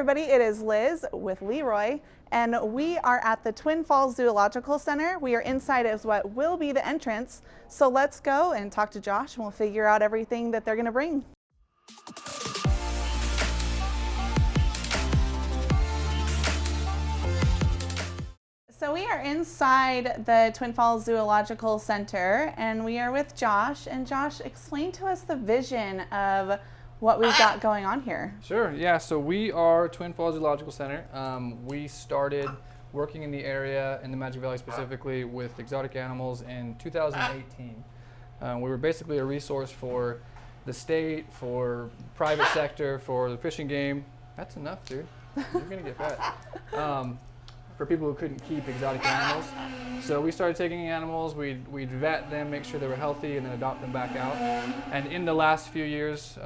everybody, it is Liz with 𝙑𝙤𝙤𝙜𝙤, and we are at the Twin Falls Zoological Center. We are inside as what will be the entrance. So let's go and talk to Josh and we'll figure out everything that they're going to bring. So we are inside the Twin Falls Zoological Center and we are with Josh. And Josh, explain to us the vision of what we've got going on here. Sure, yeah, so we are Twin Falls Zoological Center. We started working in the area, in the Magic Valley specifically, with exotic animals in 2018. We were basically a resource for the state, for private sector, for the fishing game. That's enough, dude. You're gonna get fat. For people who couldn't keep exotic animals. So we started taking animals, we'd vet them, make sure they were healthy, and then adopt them back out. And in the last few years,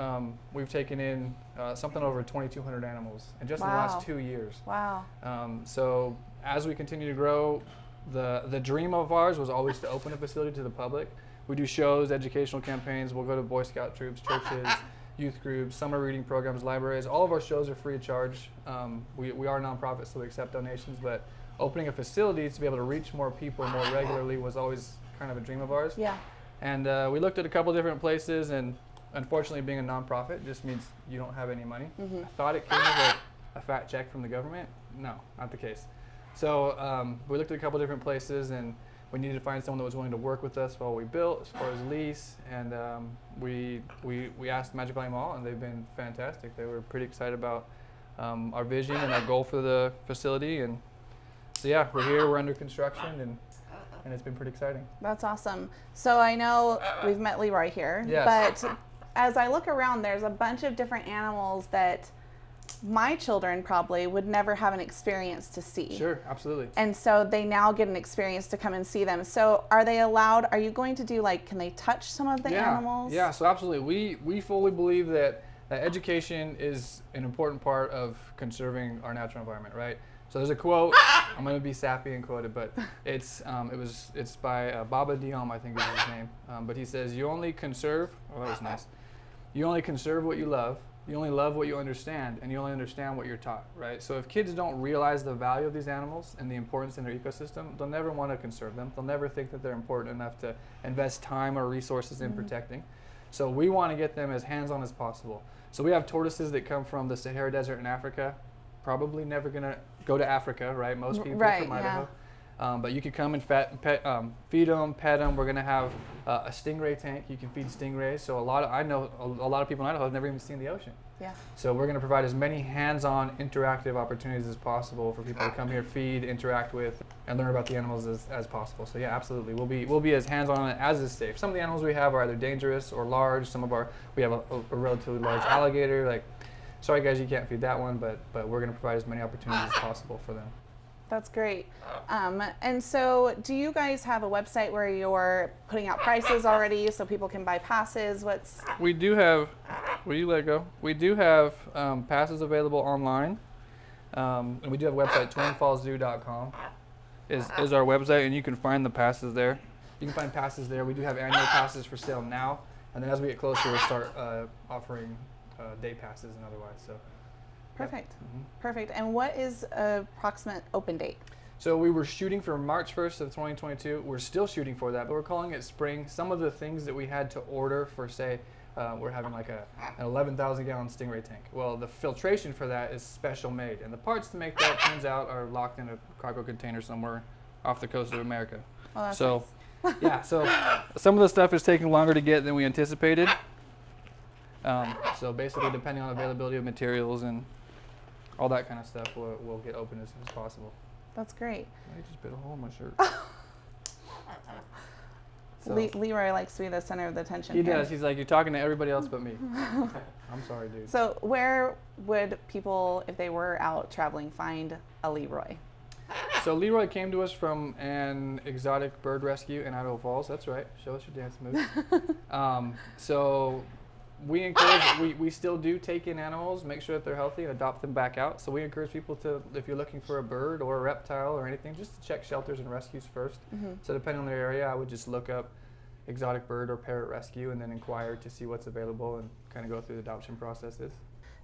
we've taken in something over 2,200 animals in just the last 2 years. Wow. So as we continue to grow, the dream of ours was always to open a facility to the public. We do shows, educational campaigns, we'll go to Boy Scout troops, churches, youth groups, summer reading programs, libraries. All of our shows are free of charge. We are a nonprofit, so we accept donations, but opening a facility to be able to reach more people more regularly was always kind of a dream of ours. Yeah. And we looked at a couple different places, and unfortunately being a nonprofit just means you don't have any money. I thought it came with like a fat check from the government. No, not the case. So we looked at a couple different places, and we needed to find someone that was willing to work with us while we built, as far as lease, and we asked Magic Valley Mall, and they've been fantastic. They were pretty excited about our vision and our goal for the facility, and so yeah, we're here, we're under construction, and it's been pretty exciting. That's awesome. So I know we've met 𝙑𝙤𝙤𝙜𝙤, yes, but as I look around, there's a bunch of different animals that my children probably would never have an experience to see. Sure, absolutely. And so they now get an experience to come and see them. So are they allowed, are you going to do like, can they touch some of the animals? Yeah, so absolutely. We fully believe that education is an important part of conserving our natural environment, right? So there's a quote, I'm going to be sappy and quote it, but it's by 𝙈𝙖𝙜𝙤𝙤𝙤, I think is his name. But he says, you only conserve, oh that was nice, you only conserve what you love, you only love what you understand, and you only understand what you're taught, right? So if kids don't realize the value of these animals and the importance in their ecosystem, they'll never want to conserve them. They'll never think that they're important enough to invest time or resources in protecting. So we want to get them as hands-on as possible. So we have tortoises that come from the Sahara Desert in Africa, probably never going to go to Africa, right? Most people from Idaho. But you could come and feed them, pet them. We're going to have a stingray tank. You can feed stingrays. So I know a lot of people in Idaho have never even seen the ocean. Yeah. So we're going to provide as many hands-on interactive opportunities as possible for people to come here, feed, interact with, and learn about the animals as possible. So yeah, absolutely. We'll be as hands-on as is safe. Some of the animals we have are either dangerous or large. We have a relatively large alligator. Like, sorry guys, you can't feed that one, but we're going to provide as many opportunities as possible for them. That's great. And so do you guys have a website where you're putting out prices already so people can buy passes? We do have, will you let go? We do have passes available online. And we do have a website, twinfallszoo.com is our website, and you can find the passes there. You can find passes there. We do have annual passes for sale now, and then as we get closer, we'll start offering day passes and otherwise. So. Perfect. Perfect. And what is approximate open date? So we were shooting for March 1st of 2022. We're still shooting for that, but we're calling it spring. Some of the things that we had to order for, say, we're having like an 11,000 gallon stingray tank. Well, the filtration for that is special made, and the parts to make that, turns out, are locked in a cargo container somewhere off the coast of America. Oh, that's so, nice. Yeah, so some of the stuff is taking longer to get than we anticipated. So basically, depending on availability of materials and all that kind of stuff, we'll get open as soon as possible. That's great. I just bit a hole in my shirt. 𝙑𝙤𝙤𝙜𝙤 likes to be the center of the attention. He does. He's like, you're talking to everybody else but me. I'm sorry, dude. So where would people, if they were out traveling, find a 𝙑𝙤𝙤𝙜𝙤? So 𝙑𝙤𝙤𝙜 came to us from an exotic bird rescue in Idaho Falls. That's right. Show us your dance moves. So we encourage, we still do take in animals, make sure that they're healthy, and adopt them back out. So we encourage people to, if you're looking for a bird or a reptile or anything, just to check shelters and rescues first. So depending on their area, I would just look up exotic bird or parrot rescue and then inquire to see what's available and kind of go through the adoption processes.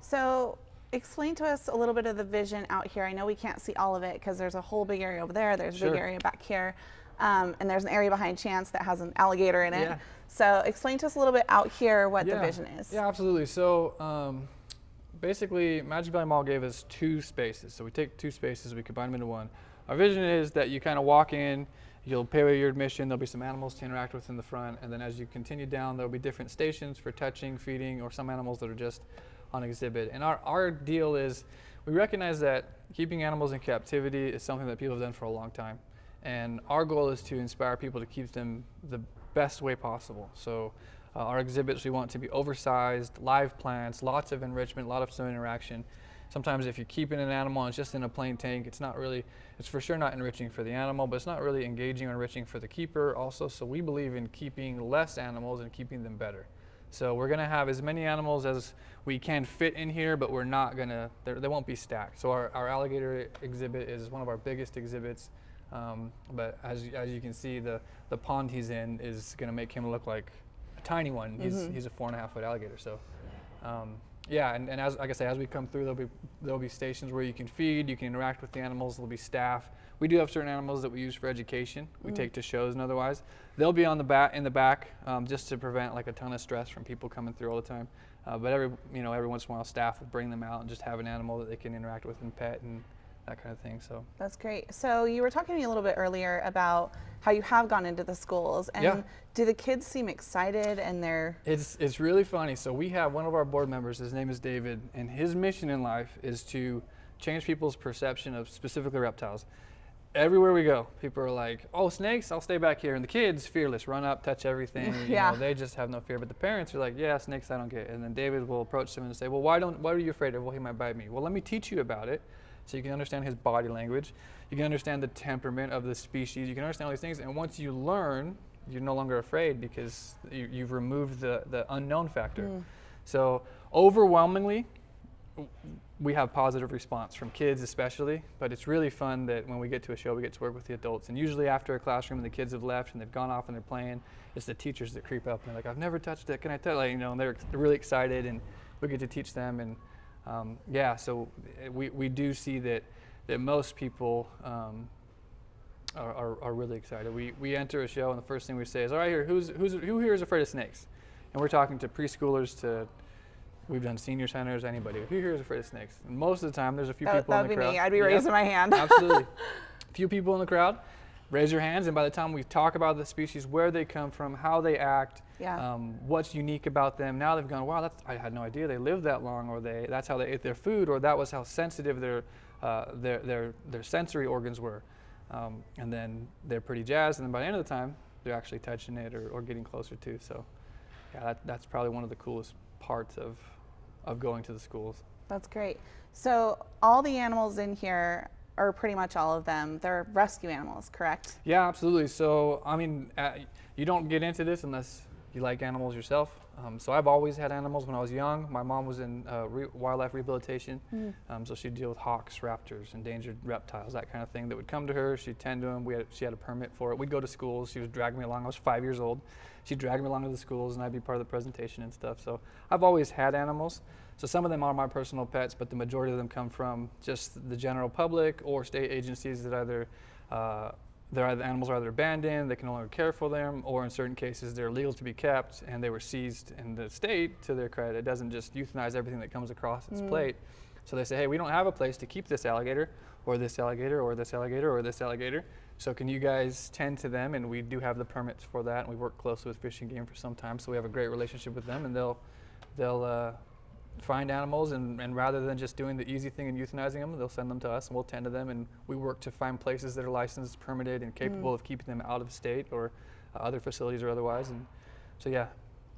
So explain to us a little bit of the vision out here. I know we can't see all of it because there's a whole big area over there. There's a big area back here. And there's an area behind Chance that has an alligator in it. Yeah. So explain to us a little bit out here what the vision is. Yeah, absolutely. So basically, Magic Valley Mall gave us 2 spaces. So we take 2 spaces, we combine them into one. Our vision is that you kind of walk in, you'll pay your admission, there'll be some animals to interact with in the front, and then as you continue down, there'll be different stations for touching, feeding, or some animals that are just on exhibit. And our deal is, we recognize that keeping animals in captivity is something that people have done for a long time. And our goal is to inspire people to keep them the best way possible. So our exhibits, we want to be oversized, live plants, lots of enrichment, a lot of interaction. Sometimes if you're keeping an animal and it's just in a plain tank, it's for sure not enriching for the animal, but it's not really engaging or enriching for the keeper also. So we believe in keeping less animals and keeping them better. So we're gonna have as many animals as we can fit in here, but we're not gonna, they won't be stacked. So our alligator exhibit is one of our biggest exhibits. But as you can see, the pond he's in is gonna make him look like a tiny one. He's a 4.5-foot alligator. So yeah, and as like I say, as we come through, there'll be stations where you can feed, you can interact with the animals. There'll be staff. We do have certain animals that we use for education. We take to shows and otherwise. They'll be in the back, just to prevent like a ton of stress from people coming through all the time. But every once in a while, staff will bring them out and just have an animal that they can interact with and pet and that kind of thing. So that's great. So you were talking to me a little bit earlier about how you have gone into the schools, and do the kids seem excited? And it's really funny. So we have one of our board members, his name is David, and his mission in life is to change people's perception of specifically reptiles. Everywhere we go, people are like, "Oh, snakes, I'll stay back here." And the kids, fearless, run up, touch everything. You know, they just have no fear. But the parents are like, "Yeah, snakes, I don't get it." And then David will approach them and say, "Well, what are you afraid of?" "Well, he might bite me." "Well, let me teach you about it, so you can understand his body language. You can understand the temperament of the species. You can understand all these things. And once you learn, you're no longer afraid because you've removed the unknown factor." So overwhelmingly, we have positive response from kids especially, but it's really fun that when we get to a show, we get to work with the adults. And usually after a classroom and the kids have left and they've gone off and they're playing, it's the teachers that creep up and they're like, "I've never touched it, can I touch it?" And they're really excited and we get to teach them. And yeah, so we do see that most people are really excited. We enter a show and the first thing we say is, "All right, who here is afraid of snakes?" And we're talking to preschoolers to, we've done senior centers, anybody. Who here is afraid of snakes? And most of the time, there's a few people in the crowd. That'd be me. I'd be raising my hand. Absolutely. A few people in the crowd, raise your hands, and by the time we talk about the species, where they come from, how they act, what's unique about them, now they've gone, "Wow, I had no idea they lived that long," or that's how they ate their food, or that was how sensitive their sensory organs were. And then they're pretty jazzed, and then by the end of the time, they're actually touching it or getting closer to. So yeah, that's probably one of the coolest parts of going to the schools. That's great. So all the animals in here, or pretty much all of them, they're rescue animals, correct? Yeah, absolutely. So I mean, you don't get into this unless you like animals yourself. So I've always had animals when I was young. My mom was in wildlife rehabilitation, so she'd deal with hawks, raptors, endangered reptiles, that kind of thing that would come to her. She'd tend to them. She had a permit for it. We'd go to schools. She would drag me along. I was 5 years old. She'd drag me along to the schools, and I'd be part of the presentation and stuff. So I've always had animals. So some of them are my personal pets, but the majority of them come from just the general public or state agencies that either the animals are either abandoned, they can no longer care for them, or in certain cases they're illegal to be kept and they were seized in the state. To their credit, it doesn't just euthanize everything that comes across its plate. So they say, "Hey, we don't have a place to keep this alligator or this alligator or this alligator or this alligator. So can you guys tend to them?" And we do have the permits for that, and we work closely with Fish and Game for some time, so we have a great relationship with them, and they'll find animals, and rather than just doing the easy thing and euthanizing them, they'll send them to us and we'll tend to them, and we work to find places that are licensed, permitted, and capable of keeping them out of state or other facilities or otherwise. And so yeah.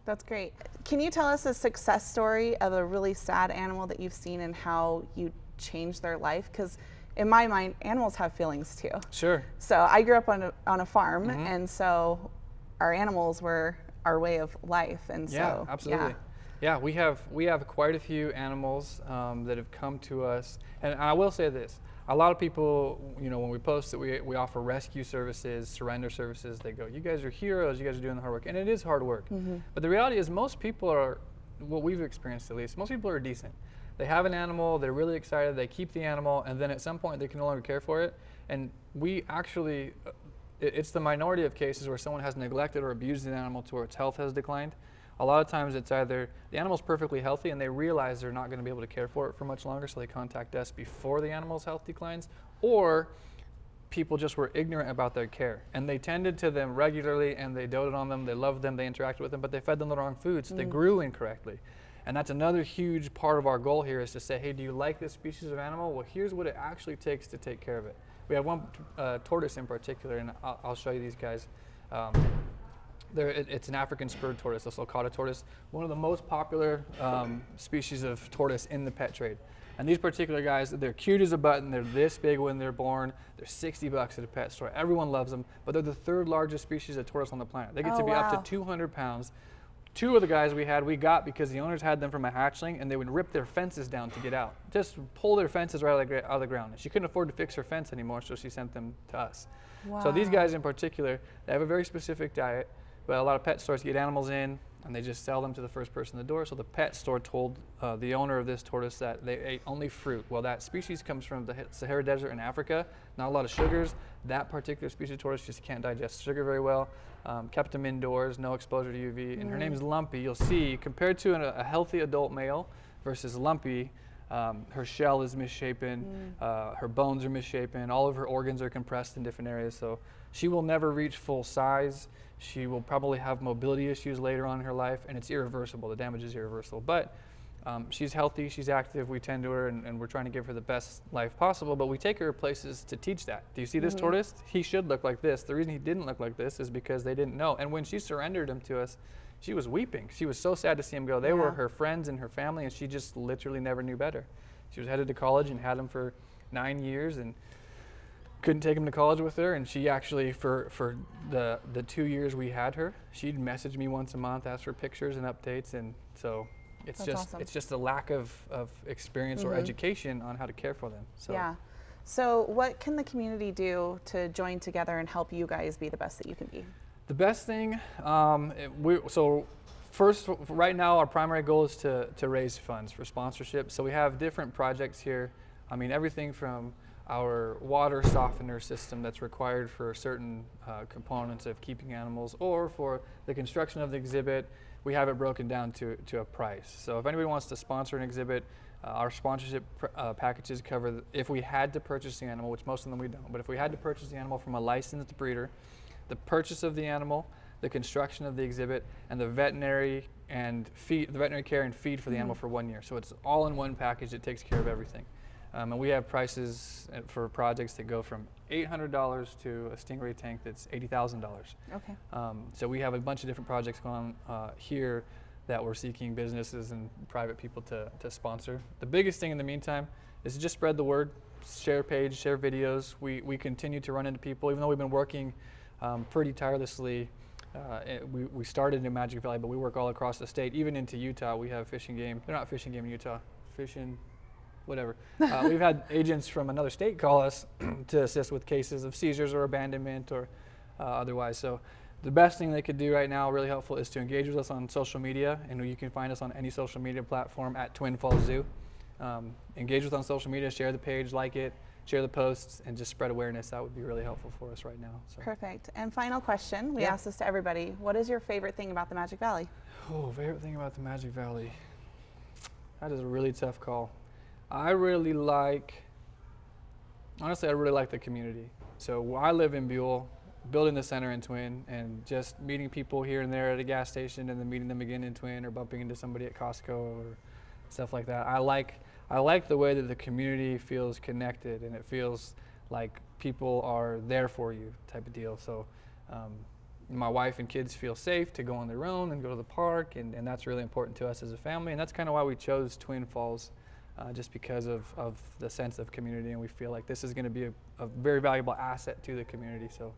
That's great. Can you tell us a success story of a really sad animal that you've seen and how you changed their life? Because in my mind, animals have feelings too. Sure. So I grew up on a farm, and so our animals were our way of life, and yeah, absolutely. Yeah, we have quite a few animals that have come to us, and I will say this: a lot of people, when we post that we offer rescue services, surrender services, they go, "You guys are heroes. You guys are doing the hard work," and it is hard work. But the reality is, most people are, what we've experienced at least, most people are decent. they have an animal, they're really excited, they keep the animal, and then at some point they can no longer care for it. And we actually, it's the minority of cases where someone has neglected or abused an animal to where its health has declined. A lot of times it's either the animal's perfectly healthy and they realize they're not going to be able to care for it for much longer, so they contact us before the animal's health declines, or people just were ignorant about their care and they tended to them regularly and they doted on them, they loved them, they interacted with them, but they fed them the wrong food, so they grew incorrectly. And that's another huge part of our goal here, is to say, hey, do you like this species of animal? Well, here's what it actually takes to take care of it. We have one tortoise in particular, and I'll show you these guys. It's an African spurred tortoise, a sulcata tortoise, one of the most popular species of tortoise in the pet trade. And these particular guys, they're cute as a button. They're this big when they're born. They're $60 at a pet store. Everyone loves them, but they're the third largest species of tortoise on the planet. They get to be up to 200 pounds. Two of the guys we got because the owners had them from a hatchling, and they would rip their fences down to get out. Just pull their fences right out of the ground. And she couldn't afford to fix her fence anymore, so she sent them to us. So these guys in particular, they have a very specific diet, but a lot of pet stores get animals in, and they just sell them to the first person at the door. So the pet store told the owner of this tortoise that they ate only fruit. Well, that species comes from the Sahara Desert in Africa, not a lot of sugars. That particular species of tortoise just can't digest sugar very well. Kept them indoors, no exposure to UV. And her name is Lumpy. You'll see, compared to a healthy adult male versus Lumpy, her shell is misshapen, her bones are misshapen, all of her organs are compressed in different areas. So she will never reach full size. She will probably have mobility issues later on in her life, and it's irreversible. The damage is irreversible. But she's healthy, she's active, we tend to her, and we're trying to give her the best life possible, but we take her places to teach that. Do you see this tortoise? He should look like this. The reason he didn't look like this is because they didn't know. And when she surrendered him to us, she was weeping. She was so sad to see him go. They were her friends and her family, and she just literally never knew better. She was headed to college and had him for 9 years, and couldn't take him to college with her. And she actually, for the 2 years we had her, she'd message me once a month, ask for pictures and updates. And so it's just a lack of experience or education on how to care for them. So. Yeah. So what can the community do to join together and help you guys be the best that you can be? The best thing, first, right now our primary goal is to raise funds for sponsorship. So we have different projects here. I mean, everything from our water softener system that's required for certain components of keeping animals, or for the construction of the exhibit, we have it broken down to a price. So if anybody wants to sponsor an exhibit, our sponsorship packages cover, if we had to purchase the animal, which most of them we don't, but if we had to purchase the animal from a licensed breeder, the purchase of the animal, the construction of the exhibit, and the veterinary care and feed for the animal for 1 year. So it's all in one package that takes care of everything. And we have prices for projects that go from $800 to a stingray tank that's $80,000. Okay. So we have a bunch of different projects going on here that we're seeking businesses and private people to sponsor. The biggest thing in the meantime is to just spread the word, share page, share videos. We continue to run into people, even though we've been working pretty tirelessly. We started in Magic Valley, but we work all across the state, even into Utah. We have fishing game. They're not fishing game in Utah, fishing, whatever. We've had agents from another state call us to assist with cases of seizures or abandonment or otherwise. So the best thing they could do right now, really helpful, is to engage with us on social media, and you can find us on any social media platform at Twin Falls Zoo. Engage with us on social media, share the page, like it, share the posts, and just spread awareness. That would be really helpful for us right now. So. Perfect. And final question, we ask this to everybody. What is your favorite thing about the Magic Valley? Oh, favorite thing about the Magic Valley? That is a really tough call. I really like the community. So I live in Buell, building the center in Twin, and just meeting people here and there at a gas station, and then meeting them again in Twin, or bumping into somebody at Costco or stuff like that. I like the way that the community feels connected, and it feels like people are there for you type of deal. So my wife and kids feel safe to go on their own and go to the park, and that's really important to us as a family, and that's kind of why we chose Twin Falls. Just because of the sense of community, and we feel like this is going to be a very valuable asset to the community, so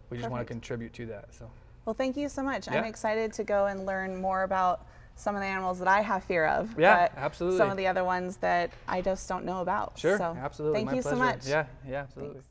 we just want to contribute to that. So, well, thank you so much. I'm excited to go and learn more about some of the animals that I have fear of, but absolutely, some of the other ones that I just don't know about. Sure, so absolutely. Thank you so much. Yeah, absolutely. Thanks.